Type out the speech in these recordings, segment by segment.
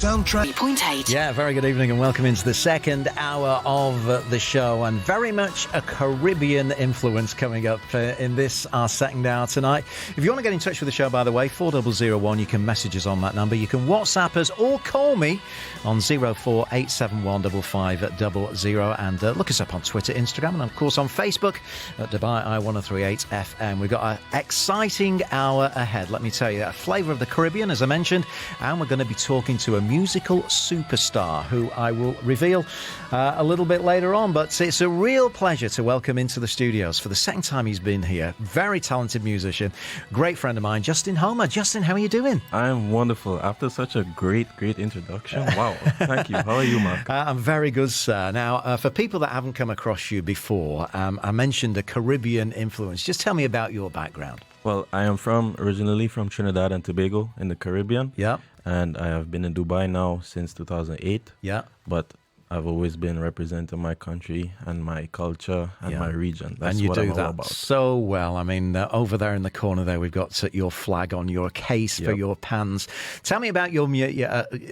Soundtrack. 3.8. Yeah, very good evening and welcome into the second hour of the show, and very much a Caribbean influence coming up in this, our second hour tonight. If you want to get in touch with the show, by the way, 4001, you can message us on that number. You can WhatsApp us or call me on 04871 5500 and look us up on Twitter, Instagram, and of course on Facebook at Dubai I1038 FM. We've got an exciting hour ahead, let me tell you. A flavour of the Caribbean, as I mentioned, and we're going to be talking to a musical superstar who I will reveal a little bit later on. But it's a real pleasure to welcome into the studios for the second time he's been here. Very talented musician, great friend of mine, Justin Homer. Justin, how are you doing? I am wonderful. After such a great introduction. Wow. Thank you. How are you, Mark? I'm very good, sir. Now, for people that haven't come across you before, I mentioned a Caribbean influence. Just tell me about your background. Well, I am originally from Trinidad and Tobago in the Caribbean. Yeah. And I have been in Dubai now since 2008. Yeah. But I've always been representing my country and my culture and my region. That's and you what do I'm all that about. so well. I mean, over there in the corner there, we've got your flag on your case for your pans. Tell me about your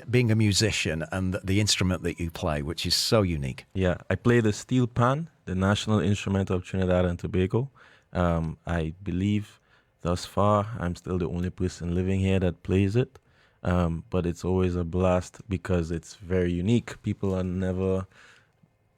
being a musician and the instrument that you play, which is so unique. Yeah, I play the steel pan, the national instrument of Trinidad and Tobago. I believe thus far I'm still the only person living here that plays it. But it's always a blast because it's very unique. People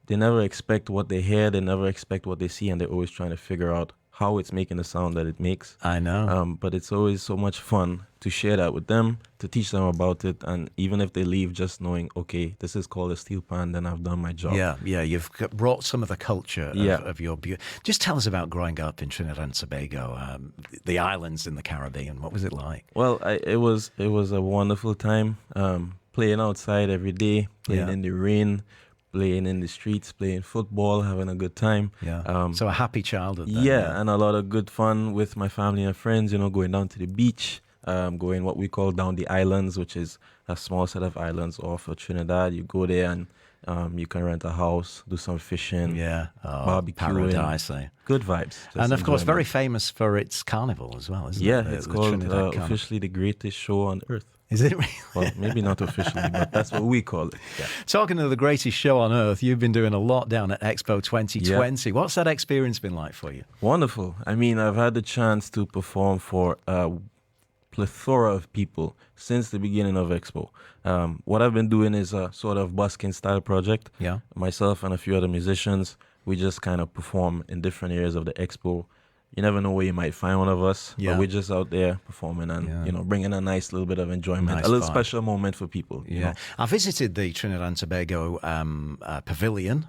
they never expect what they hear, they never expect what they see, and they're always trying to figure out how it's making the sound that it makes. I know. But it's always so much fun to share that with them, to teach them about it, and even if they leave just knowing, okay, this is called a steel pan, then I've done my job. Yeah, you've brought some of the culture of your beauty. Just tell us about growing up in Trinidad and Tobago, the islands in the Caribbean. What was it like? Well, it was a wonderful time, playing outside every day, playing in the rain, playing in the streets, playing football, having a good time. Yeah. So a happy childhood then, yeah, and a lot of good fun with my family and friends, going down to the beach, going what we call down the islands, which is a small set of islands off of Trinidad. You go there and you can rent a house, do some fishing, barbecuing. Paradise, eh? Good vibes. And of course, very famous for its carnival as well, isn't it? Yeah, it's the called Trinidad officially the greatest show on earth. Is it really? Well, maybe not officially, but that's what we call it. Yeah. Talking of the greatest show on earth, you've been doing a lot down at Expo 2020. What's that experience been like for you? Wonderful. I mean, I've had the chance to perform for a plethora of people since the beginning of Expo. What I've been doing is a sort of busking style project. Yeah. Myself and a few other musicians, we just kind of perform in different areas of the Expo. You never know where you might find one of us, but we're just out there performing and, bringing a nice little bit of enjoyment, a little special moment for people. Yeah. I visited the Trinidad and Tobago pavilion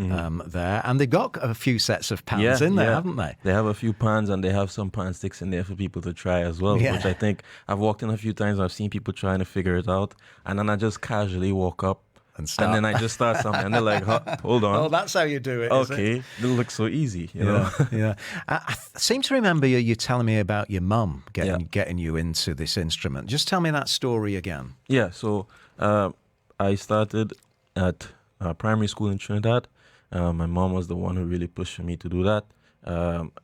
there, and they've got a few sets of pans in there, haven't they? They have a few pans, and they have some pan sticks in there for people to try as well, which I think I've walked in a few times, I've seen people trying to figure it out, and then I just casually walk up, and then I just start something, and they're like, hold on. Oh, that's how you do it, okay, it looks so easy, you know? Yeah. I seem to remember you telling me about your mum getting you into this instrument. Just tell me that story again. Yeah, so I started at primary school in Trinidad. My mom was the one who really pushed for me to do that.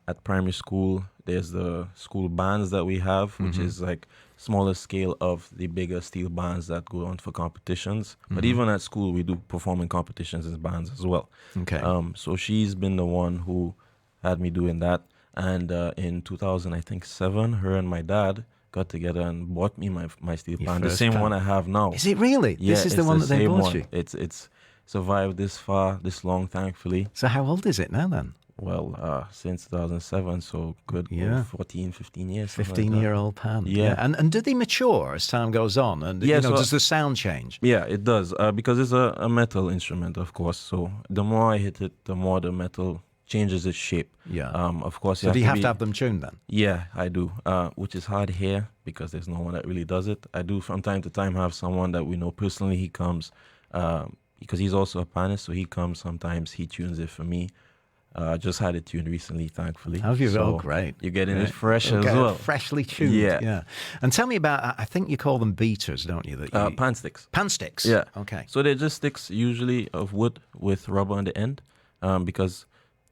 At primary school, there's the school bands that we have, which is like smaller scale of the bigger steel bands that go on for competitions. But even at school, we do perform in competitions as bands as well. Okay. So she's been the one who had me doing that. And in 2007, her and my dad got together and bought me my steel pan, the same one I have now. Is it really? Yeah, this is the one that they bought you? It's survived this far, this long, thankfully. So how old is it now then? Well, since 2007, so good 14, 15 years. 15-year-old pan. Yeah. And do they mature as time goes on? And does the sound change? Yeah, it does, because it's a metal instrument, of course. So the more I hit it, the more the metal changes its shape. Yeah. Of course, so do you have to have them tuned then? Yeah, I do, which is hard here because there's no one that really does it. I do from time to time have someone that we know personally. He comes because he's also a Pannist, so he comes sometimes, he tunes it for me. Just had it tuned recently, thankfully. Have you? So oh, great. You're getting it fresh as well. Freshly tuned. Yeah. And tell me about, I think you call them beaters, don't you? Pan sticks. Pan sticks? Yeah. Okay. So they're just sticks usually of wood with rubber on the end, because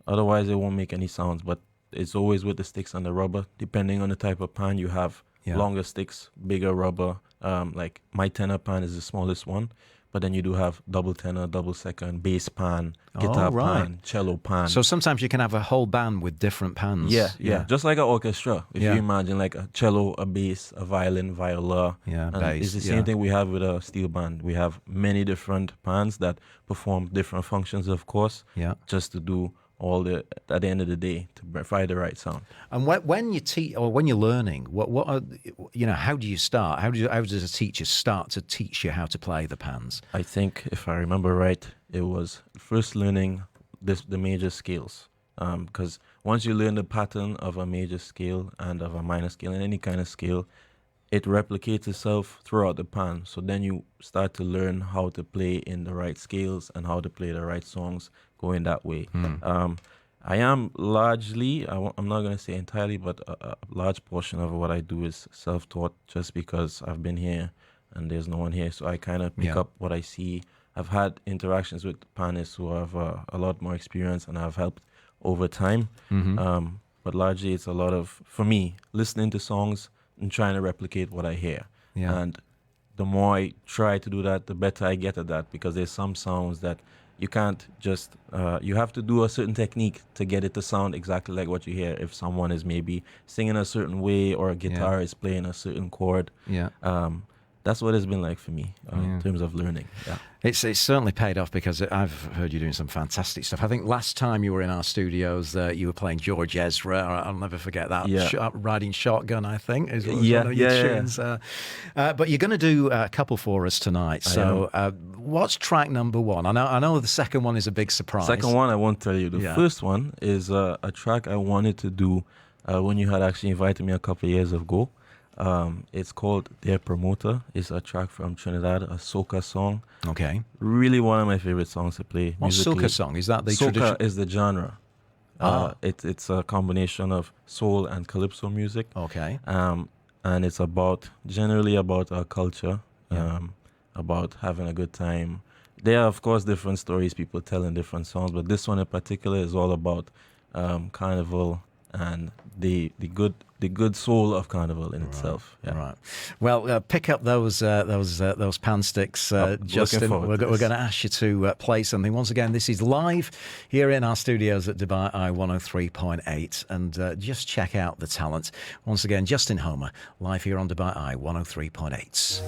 otherwise it won't make any sounds. But it's always with the sticks and the rubber. Depending on the type of pan you have, longer sticks, bigger rubber, Like my tenor pan is the smallest one, but then you do have double tenor, double second, bass pan, guitar right. pan, cello pan. So sometimes you can have a whole band with different pans. Yeah. Just like an orchestra. If Yeah. you imagine like a cello, a bass, a violin, viola. Yeah, And bass, it's the same yeah. thing we have with a steel band. We have many different pans that perform different functions, of course, Yeah. just to do at the end of the day, to provide the right sound. And when you teach or when you're learning, what are, how do you start? How does a teacher start to teach you how to play the pans? I think, if I remember right, it was first learning the major scales. Because once you learn the pattern of a major scale and of a minor scale and any kind of scale, it replicates itself throughout the pan. So then you start to learn how to play in the right scales and how to play the right songs going that way. I am largely, I'm not going to say entirely, but a large portion of what I do is self-taught just because I've been here and there's no one here. So I kind of pick up what I see. I've had interactions with Pannist who have a lot more experience and I've helped over time. But largely it's a lot of, for me, listening to songs and trying to replicate what I hear. Yeah. And the more I try to do that, the better I get at that, because there's some sounds that you can't just, you have to do a certain technique to get it to sound exactly like what you hear. If someone is maybe singing a certain way or a guitar is playing a certain chord. Yeah. That's what it's been like for me in terms of learning. Yeah. It's certainly paid off because I've heard you doing some fantastic stuff. I think last time you were in our studios, you were playing George Ezra. I'll never forget that. Yeah. Riding Shotgun, I think, is one of your Yeah. tunes. But you're going to do a couple for us tonight. So what's track number one? I know the second one is a big surprise. Second one, I won't tell you. The Yeah. first one is a track I wanted to do when you had actually invited me a couple of years ago. It's called Their Promoter. It's a track from Trinidad, a soca song. Okay. Really one of my favorite songs to play. What's musically. soca song? Is that the Soca tradition? is the genre. It's a combination of soul and calypso music. Okay. And it's generally about our culture, about having a good time. There are, of course, different stories people tell in different songs, but this one in particular is all about carnival and the good soul of carnival in itself. Yeah. Right. Well, pick up those pan sticks, Justin. We're going to ask you to play something. Once again, this is live here in our studios at Dubai Eye 103.8. And just check out the talent. Once again, Justin Homer, live here on Dubai Eye 103.8.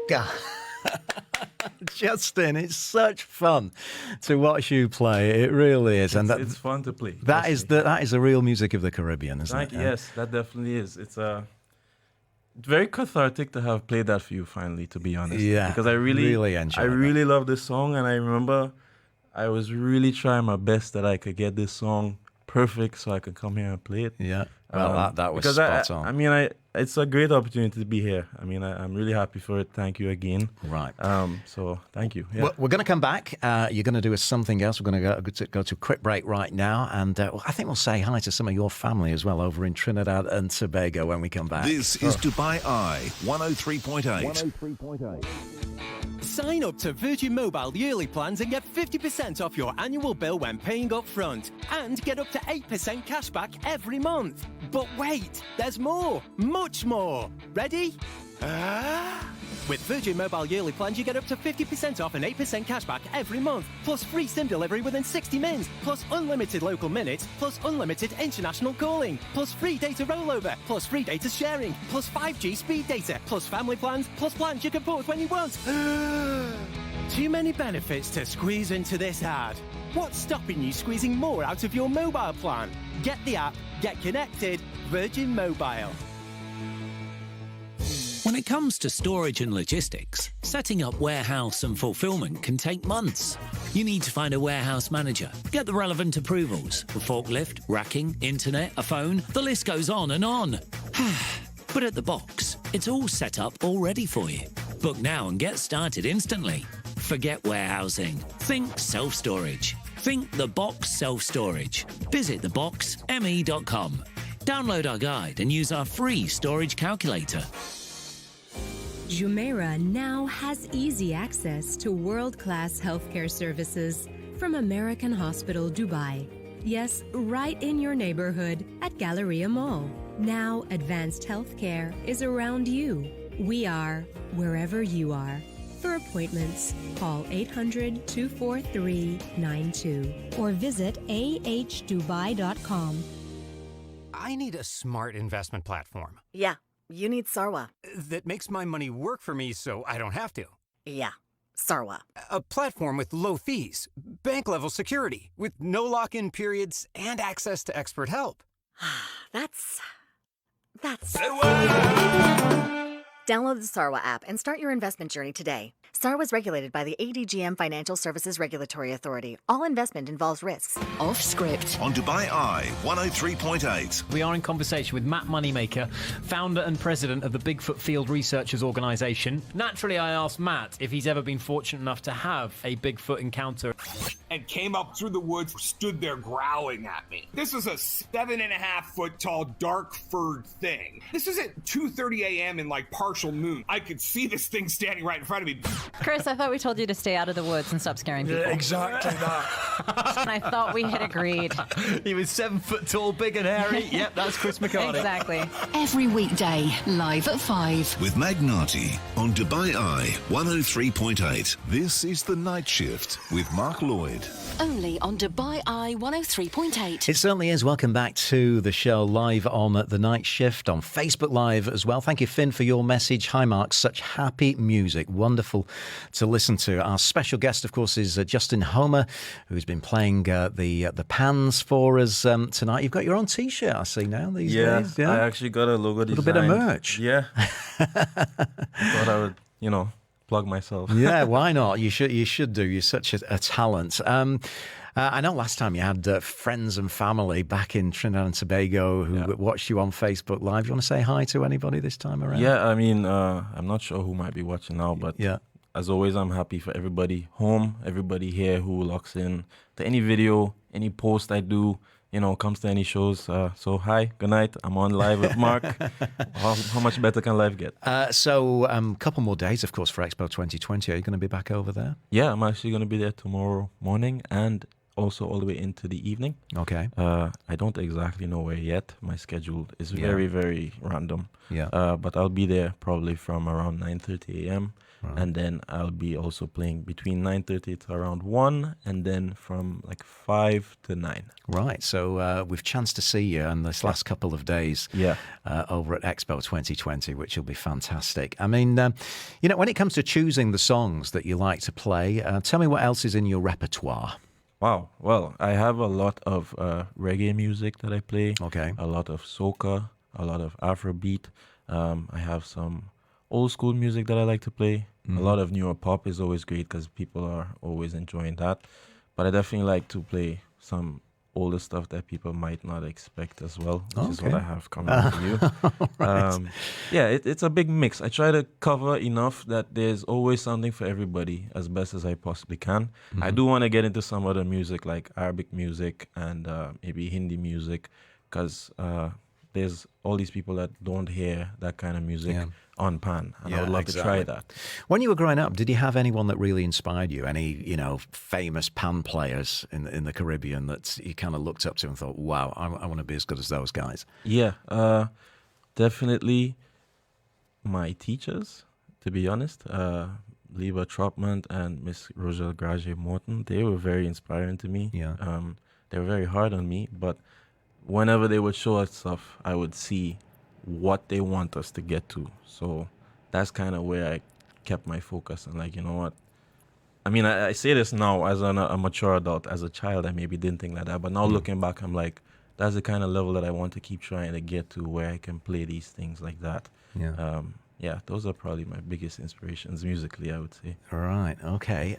God. Justin, it's such fun to watch you play. It really is, and It's fun to play. that is the real music of the Caribbean, isn't it? Yes, that definitely is. It's very cathartic to have played that for you finally, to be honest. Yeah, because I really enjoy I really love this song, and I remember I was really trying my best that I could get this song perfect so I could come here and play it. Yeah, well, that was because spot on. I mean, it's a great opportunity to be here. I mean, I'm really happy for it. Thank you again. Right. So thank you. Yeah. Well, we're going to come back. You're going to do something else. We're going to go to a quick break right now, and I think we'll say hi to some of your family as well over in Trinidad and Tobago when we come back. This is Dubai Eye 103.8. Sign up to Virgin Mobile yearly plans and get 50% off your annual bill when paying up front. And get up to 8% cash back every month. But wait, there's more, much more. Ready? With Virgin Mobile yearly plans, you get up to 50% off and 8% cash back every month, plus free SIM delivery within 60 mins, plus unlimited local minutes, plus unlimited international calling, plus free data rollover, plus free data sharing, plus 5G speed data, plus family plans, plus plans you can pause when you want. Too many benefits to squeeze into this ad. What's stopping you squeezing more out of your mobile plan? Get the app, get connected, Virgin Mobile. When it comes to storage and logistics, setting up warehouse and fulfillment can take months. You need to find a warehouse manager, get the relevant approvals for forklift, racking, internet, a phone, the list goes on and on. But at The Box, it's all set up already for you. Book now and get started instantly. Forget warehousing. Think self-storage. Think The Box Self-Storage. Visit theboxme.com. Download our guide and use our free storage calculator. Jumeirah now has easy access to world-class healthcare services from American Hospital Dubai. Yes, right in your neighborhood at Galleria Mall. Now advanced healthcare is around you. We are wherever you are. For appointments, call 800-243-92 or visit ahdubai.com. I need a smart investment platform Yeah, you need Sarwa. that makes my money work for me so I don't have to. Yeah, Sarwa. A platform with low fees, bank-level security, with no lock-in periods and access to expert help. That's... Download the Sarwa app and start your investment journey today. Sarwa is regulated by the ADGM Financial Services Regulatory Authority. All investment involves risks. Off script. On Dubai Eye 103.8. We are in conversation with Matt Moneymaker, founder and president of the Bigfoot Field Researchers Organisation. Naturally, I asked Matt if he's ever been fortunate enough to have a Bigfoot encounter. And came up through the woods, stood there growling at me. This was a 7.5 foot tall, dark furred thing. This was at 2:30 a.m. in like partial moon. I could see this thing standing right in front of me. Chris, I thought we told you to stay out of the woods and stop scaring people. Yeah, exactly that. And I thought we had agreed. He was 7 foot tall, big and hairy. Yep, that's Chris McCartney. Exactly. Every weekday, live at 5. With Magnati on Dubai Eye 103.8. This is The Night Shift with Mark Lloyd. Only on Dubai Eye 103.8. It certainly is. Welcome back to the show live on The Night Shift on Facebook Live as well. Thank you, Finn, for your message. Hi, Mark. Such happy music. Wonderful to listen to. Our special guest, of course, is Justin Homer, who's been playing the pans for us tonight. You've got your own T-shirt, I see now these days. Yeah, I actually got a logo designed. A little bit of merch. Yeah. Thought I would, plug myself. Yeah, why not? You should do. You're such a talent. I know last time you had friends and family back in Trinidad and Tobago who watched you on Facebook Live. You want to say hi to anybody this time around? Yeah, I mean, I'm not sure who might be watching now, but as always, I'm happy for everybody home, everybody here who locks in to any video, any post I do, comes to any shows. So hi, good night. I'm on live with Mark. How much better can live get? So a couple more days, of course, for Expo 2020. Are you going to be back over there? Yeah, I'm actually going to be there tomorrow morning and also all the way into the evening. Okay. I don't exactly know where yet. My schedule is very, very random. Yeah. But I'll be there probably from around 9:30 a.m. And then I'll be also playing between 9:30 to around 1, and then from like 5 to 9. Right, so we've chanced to see you in this last couple of days over at Expo 2020, which will be fantastic. I mean, when it comes to choosing the songs that you like to play, tell me what else is in your repertoire. Wow. Well, I have a lot of reggae music that I play. Okay. A lot of soca, a lot of Afrobeat. I have some old school music that I like to play. A lot of newer pop is always great because people are always enjoying that. But I definitely like to play some older stuff that people might not expect as well, which is what I have coming for you. Right. It's a big mix. I try to cover enough that there's always something for everybody as best as I possibly can. I do want to get into some other music like Arabic music and maybe Hindi music, because there's all these people that don't hear that kind of music on Pan, and I would love to try that. When you were growing up, did you have anyone that really inspired you? Any, famous Pan players in the Caribbean that you kind of looked up to and thought, wow, I want to be as good as those guys? Yeah, definitely my teachers, to be honest. Liba Tropman and Miss Rosel Graje Morton, they were very inspiring to me. Yeah. They were very hard on me, but whenever they would show us stuff, I would see what they want us to get to. So that's kind of where I kept my focus. And like, you know what? I mean, I say this now as a mature adult. As a child, I maybe didn't think like that. But now looking back, I'm like, that's the kind of level that I want to keep trying to get to, where I can play these things like that. Yeah. Those are probably my biggest inspirations musically, I would say. Right, okay.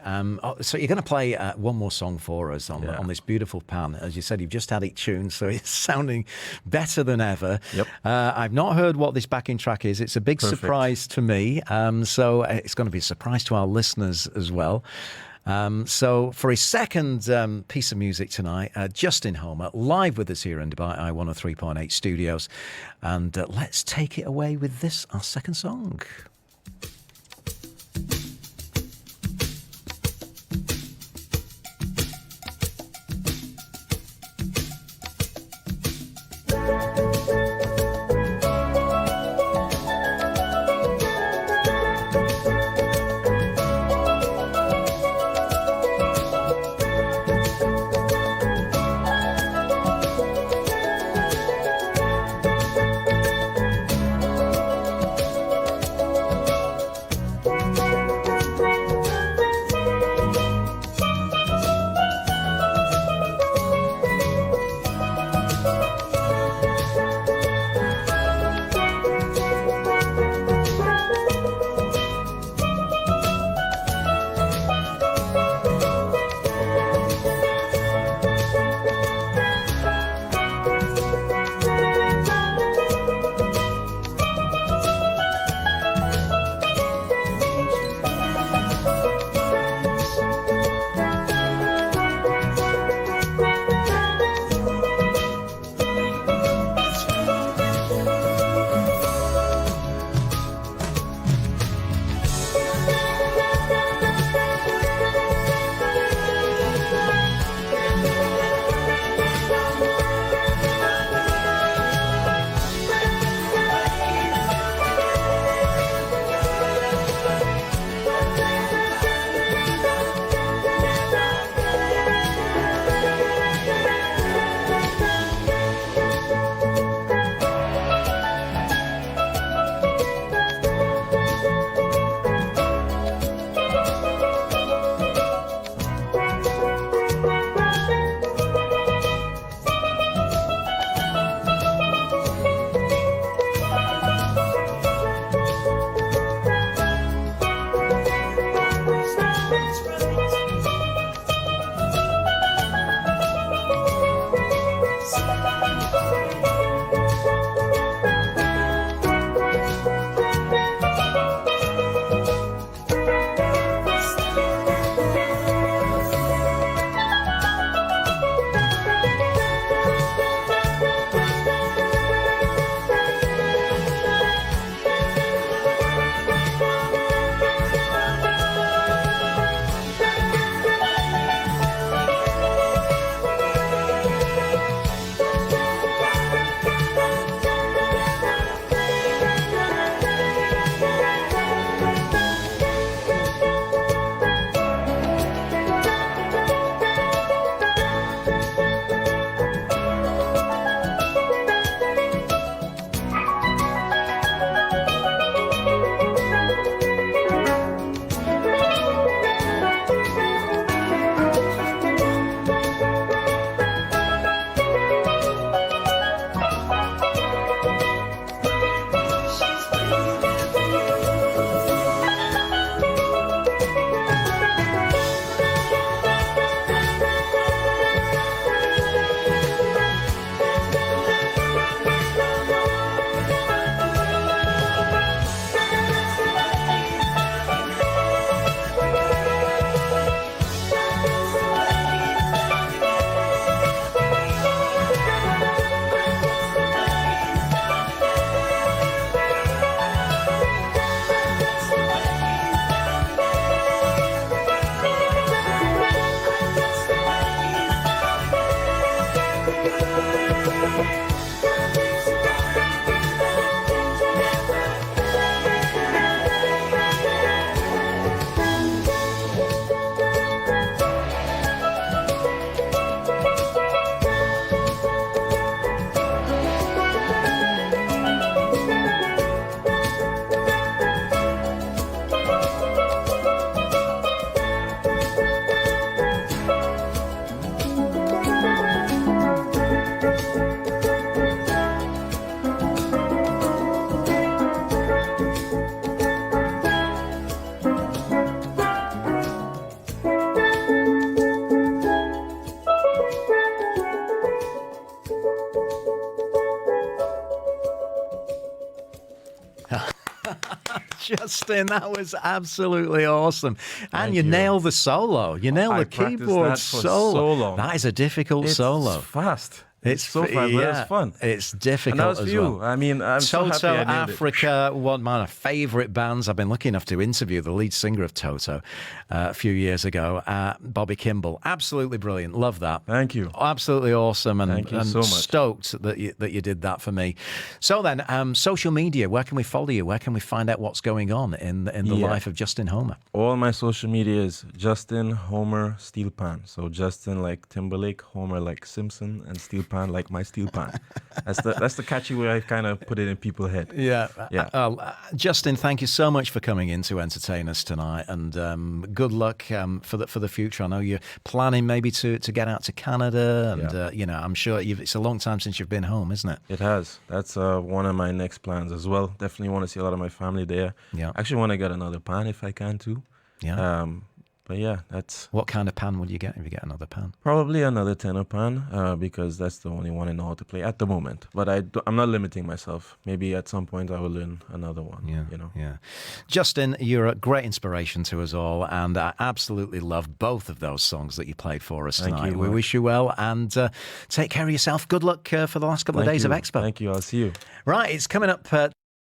So you're going to play one more song for us on this beautiful Pan. As you said, you've just had it tuned, so it's sounding better than ever. Yep. I've not heard what this backing track is. It's a big surprise to me, so it's going to be a surprise to our listeners as well. So for his second piece of music tonight, Justin Homer, live with us here in Dubai Eye 103.8 studios. And let's take it away with this, our second song. Justin, that was absolutely awesome. And Thank you you. nailed the solo. You nailed I the practiced keyboard that for solo. so long. That is a difficult It's solo. fast. It's so fast, but it's fun. It's difficult And that was as for you. well. I mean, I'm so happy Toto I nailed it. Africa, one of my favourite bands. I've been lucky enough to interview the lead singer of Toto a few years ago, Bobby Kimball. Absolutely brilliant. Love that. Thank you. Absolutely awesome, and, Thank you and so much. stoked that you did that for me. So then, social media. Where can we follow you? Where can we find out what's going on in the life of Justin Homer? All my social media is Justin Homer Steel Pan. So Justin like Timberlake, Homer like Simpson, and Steel Pan like my steel pan. That's the catchy way I kind of put it in people's head. Yeah. Yeah. Justin, thank you so much for coming in to entertain us tonight, and good luck for the future. I know you're planning maybe to get out to Canada, and I'm sure it's a long time since you've been home, isn't it? It has. That's one of my next plans as well. Definitely want to see a lot of my family there. Yeah. Actually want to get another pan if I can too. Yeah. But yeah, that's... What kind of pan would you get if you get another pan? Probably another tenor pan, because that's the only one I know how to play at the moment. But I'm not limiting myself. Maybe at some point I will learn another one. Yeah. Justin, you're a great inspiration to us all, and I absolutely love both of those songs that you played for us tonight. Thank you, we Mark. wish you well, and take care of yourself. Good luck for the last couple of days of Expo. Thank you. I'll see you. Right, it's coming up